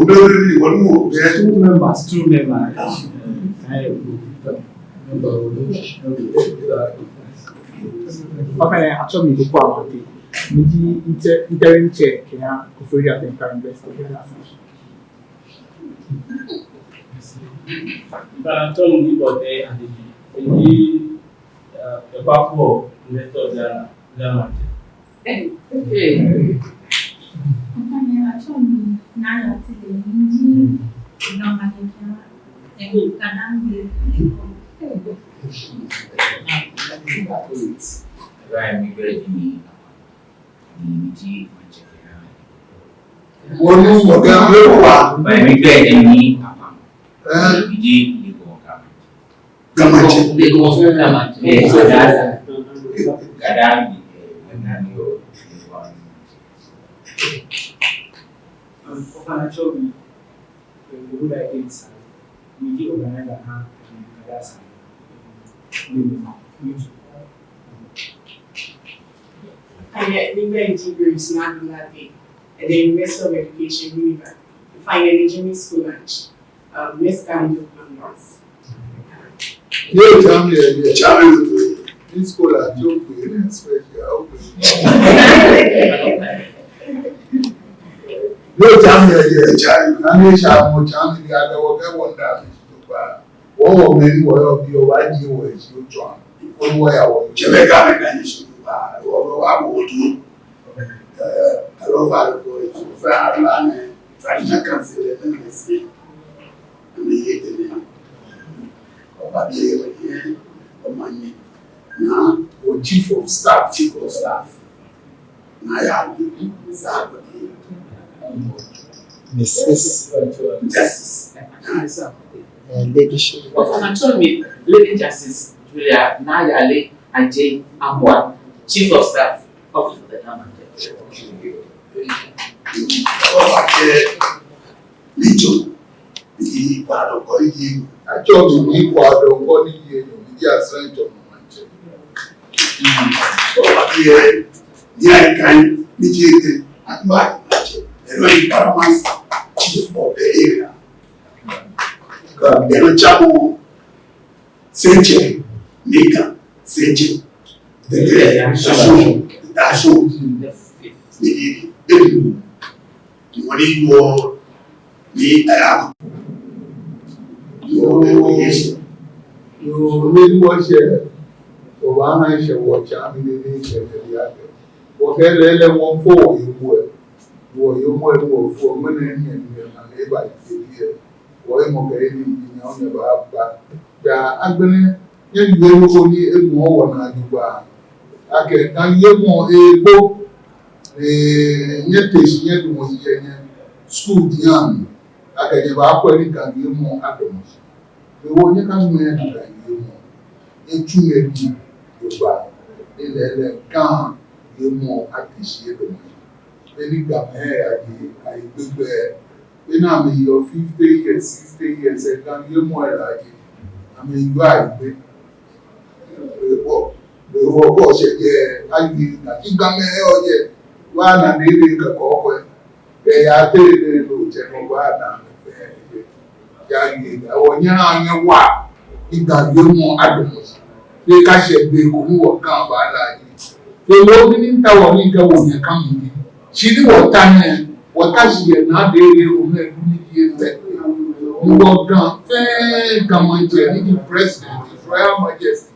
really one more. Two members. Okay, actually, the quality. Interim check, yeah, for your investigation. But I'm telling you about the powerful investor that Financial good ideas, we organize a hand and yet, Liga integrates not do that day. And then Minister of Education, Univer, to find an engineering school lunch. Miss Gandhi of Condolence. Yeah, challenge. This school are joke with and special. No time here, child. I mean, shall more time the other one that is to buy. Oh, maybe will be your idea was you John. One way I want Jamaica and you should buy. Or I will do. I love our boy to fair land. I can't say that and say. And they hate the name. But they were here for Manye. Now, or chief of staff. Now, I have to Mrs. Justice. Leadership. But I'm told me, Lady Justice Julia Nayale and Jane Amwa, Chief of Staff of the government. Legion, the part of body, I told you, part of body, the assignment of Manje. So, here, I can mediate at my the paramount chief of the area. The Chamo, Senche, Nika, Senche, the Dasho, the money you you really watch it. Obama shall watch. I mean, the other. Whatever one for you were. You more for money and neighbor here. Why more in your back? I've been only a more one. I can get more a book. Yet, yet was school young. I can never aquatic and you more atoms. The one you can make you more. In 2 years, you buy. In the car, you more appreciate the Any GaDangme, I do where when I'm in your 50 years, 60 years, I can get more like it. I mean, you are the work was yeah, I mean, GaDangme, one and they make a call. They are telling you to tell what or young what you got you more atoms. They catch a big who come by like it. The loading tower nigga when you come in. She did what time, what has she now daily who made me that you walk down, fair Gamma, president, His Royal Majesty,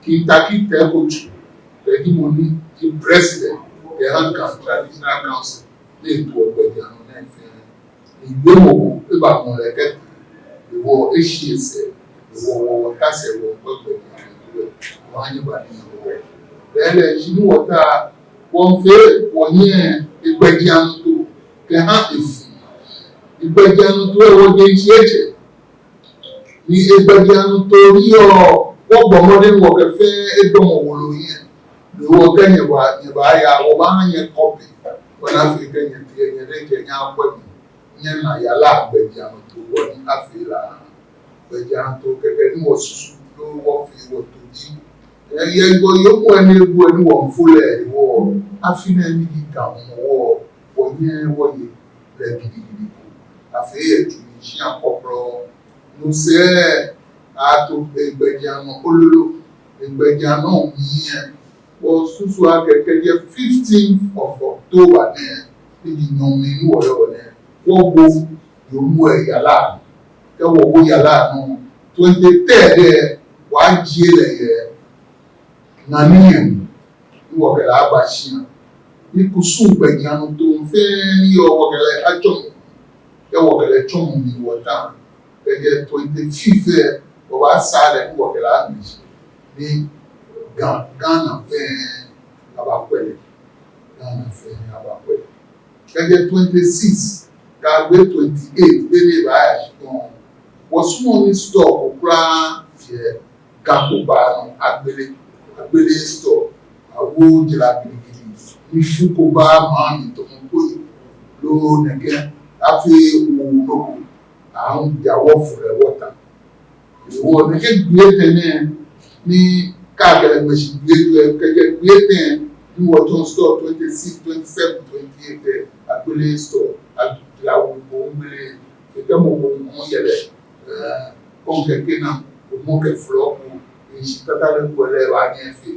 King Taki Tabuch, the Himoni, King President, the Hankan Traditional Council, they told by the Anon in Yomo, about Moleket, the war issues, the war Castle, one year. Then she knew what one fair 1 year. Ìgbẹ́jìánu tó kẹ́hán èsì ìgbẹ́jìánu tó ẹ̀wọ̀n dé ìṣẹ́jẹ̀ ní ìgbẹ́jìánu tó rí wọ́n gbọ̀mọdé wọ̀ kẹfẹ́ ẹgbẹ̀mọ̀wòlò yẹn ní wọ́n kẹ́yìn wá yẹ̀bá yà wọ́n bá hàn yẹn kọ́pì wọ́n á fi kẹ́yìn tí ẹ̀yìn lẹ́jẹ̀ yẹn á pẹ́ mi yẹn nà yàrá ìgbẹ́jìánu tó wọ́n ní àfẹ́lá ìgbẹ́jìánu tó kẹ́kẹ́ ní wọ́n sùsù ló wọ́n fi wọ́n tó jí ẹ̀yẹ gbọ́ yóò ẹni egbò ẹni wọ́n fúlẹ̀ ìwọ́ afínà ẹni kíkà wọ́n wọ́nyẹ́ wọ́nyẹ́ lẹ́ gidigidi afei tuition kopro no se ato egbejiano ololo egbejiano mi o susu akeke 15th of October ne di nomi ni wo yo ne wo bo yo mu e yala ke wo bo yala no 23rd wa jie le na ni wo ke la ba shi ni kusu egbejiano to fe ni yo wo ke le ajo ke wo ke le chom ni wo ta ke 25th wo ba sa le wo ke la ni Ghana fẹ́ abakwele Ghana fẹ́ abakwele kẹ́jẹ́ 26 kàgbé 28 bẹ́ẹ̀ bá yà ṣùgbọ́n wọ́n súnmọ́ ní store kókúrá yẹ gàkóbá agbélé store àwọ̀ jìlá gidigidi ní fúkóbá máàmì tó ń kóyè ló nẹ̀kẹ́ àfi òun lóko àwọn ìyàwó fúnra wọ́ta ìwọ nẹ̀kẹ́ gbé tẹ̀lé ní káàkiri gbèsè gbé tẹ̀ ní wọ́tún store 26 27 28 agbélé store àdúgbò gbòǹgbélé ìgbẹ́ mọ̀ yẹlẹ̀ kọ́ńkẹ́kẹ́ náà òmù kẹfìlọ́ kù èyí tátàlẹ́ pẹ̀lẹ́ wà ní ẹ̀fẹ̀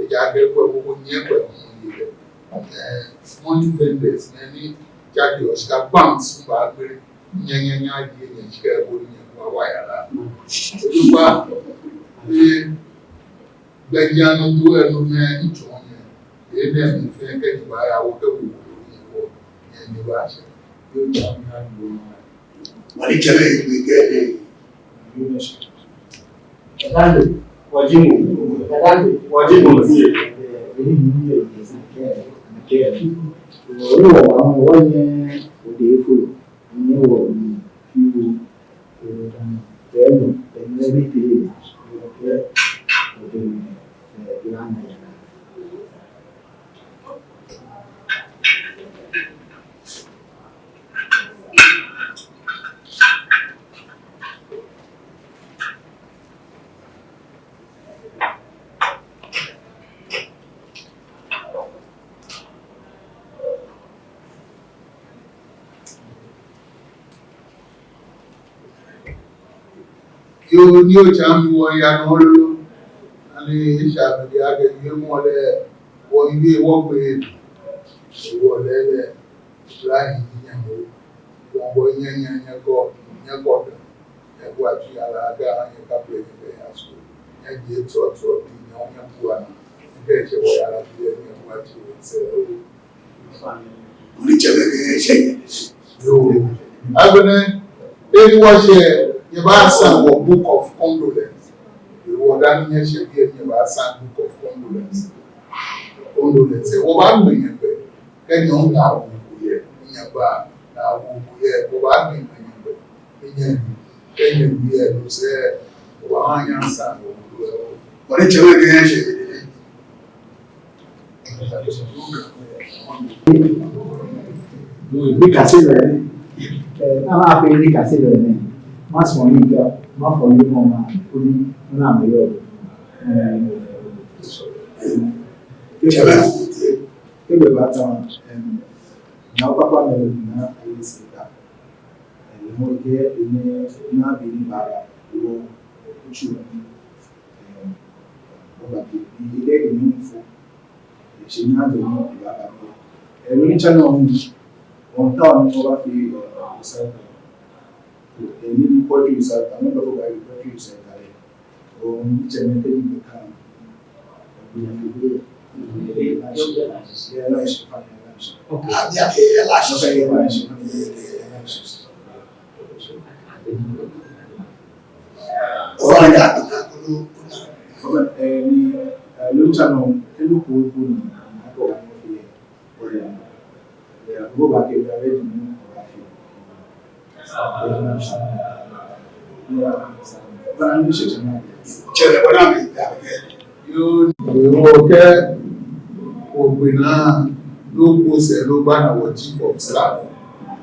ẹ̀jẹ̀ akẹ́kọ̀ọ́ gbogbo ní ẹ̀pẹ̀ mọ̀ yẹlẹ̀ money vendors ní jáde ọ̀ṣìkà banks ń bá gbé nyẹ́nyẹ́nyẹ́ adìẹ ní ẹ̀ṣìkà ẹ̀kọ́ ní ẹ̀kọ́ àwáyàrá olùgbà gbẹ̀dìánú tó ẹnu mẹ́ ìtàn yẹn èyí náà mi fẹ́ kẹ́kẹ́ bá yàwó kẹ́kọ̀ọ́ ní ìwọ yẹn ní bá ṣe yóò jà mí àdúgbò náà. Wọ́n ní kẹ́lẹ́ ìgbé kẹ́lẹ́ wajibu mtie yóò ní òjá mi wọ ìyànà olóró ní ìṣàbẹ̀dẹ̀ agẹ̀gbẹ̀ mọ́lẹ̀ wọ ilé wọ́gbẹ̀ ìwọ̀ lẹ́lẹ̀ láì yíyànwó wọ́n wọ yẹ́nyẹ́nyẹ́kọ́ ẹgbẹ́ àti ara agá ayẹ́kápẹ̀ ẹgbẹ́ yàsó ẹgbẹ́ tọ́tọ́ bí i wọ́n yẹ́ kú àná ẹgbẹ́ ìṣẹ́ wọ yàrá bí ẹni ẹgbẹ́ àti ìṣẹ́ book of condolence. Ìwọ dání yẹn ṣe bí ẹni bá sign book of condolence. Condolence ẹ̀ wọ́n bá ń gbìyànjú pẹ̀ kẹ́ni ọ̀hún náà wò ó yẹ ìyẹn bá náà wò ó yẹ wọ́n bá ń gbìyànjú pẹ̀ ìyẹn kẹ́ni ìwé ẹ̀ ló ṣe wọ́n á yàn sign wò ó yẹ o. Wọ́n ní jẹ́wọ́ ẹgbẹ́ yẹn ṣe Bí kàṣí rẹ̀ ní, náà fi ní kàṣí rẹ̀ ní, má sọ ní ìgbà, má fọ ní mọ̀ máa ó ní náà mi yọ̀ Kébè bá tán, ìyàwó pápá mẹ́rin náà ayé sí ìgbà. Ìmọ̀ ìgbẹ́ ẹni náà bí ní bàrà owó oṣù ní ọgbà ilé ìlú fún ìṣe ní àjọ ní ìgbà àgbà. Ẹ̀rọ ní China wọn táwọn ní wọ́n bá fi ìsáìtà. Èmi ní pọ́jú ìsáìtà, wọ́n lọ́wọ́ bá rí pọ́jú ìsáìtà rẹ̀. Òun jẹ́ mẹ́tẹ́ ní ìgbà kan. Yóò kẹ́ òpin náà ló gbóṣẹ̀ ló bá nàwọ̀ chief of staff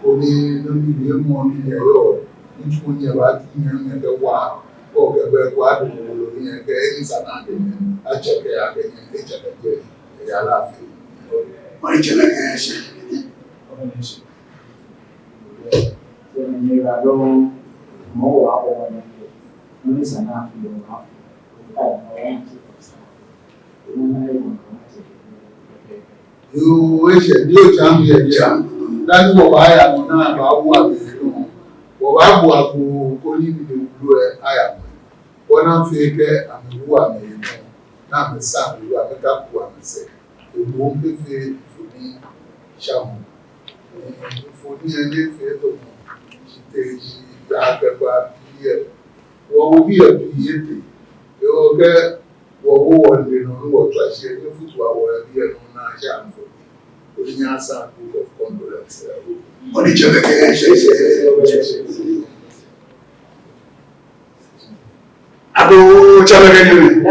ó ní lórí ìwé mọ́ nílẹ̀ yọ̀ nítorí ní ẹ̀bá tí yẹn ń ẹgbẹ́ wà ọ̀gẹ̀gbẹ́ wà dùnkù lórí ẹgbẹ́ ẹni sànàdé àjẹkẹ́ àgbẹ̀yẹ ìjẹ̀kẹ́jẹ́ ẹ̀yà aláàfin. Wọ́n ń jẹ́ lẹ́kẹ̀ẹ́ ṣe. Mirador, more hour than you listen after you have. You wish a new champion, that's what I am now about what is doing. What I want to only do I am. One of fake and who are me, not the son who are the up one say. The won't be fair for me, sham. For me, and if it she takes about here. What will be a beauty? You get what one day, no what I say, the football will be a non for me. Putting us a book of condolence. What did you say? Abu GaDangme.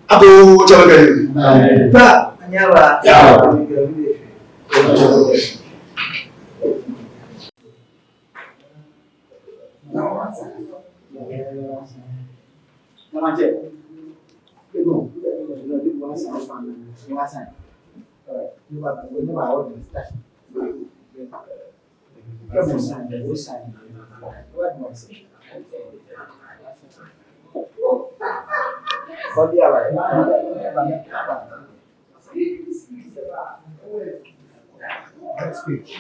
Abu Next speech.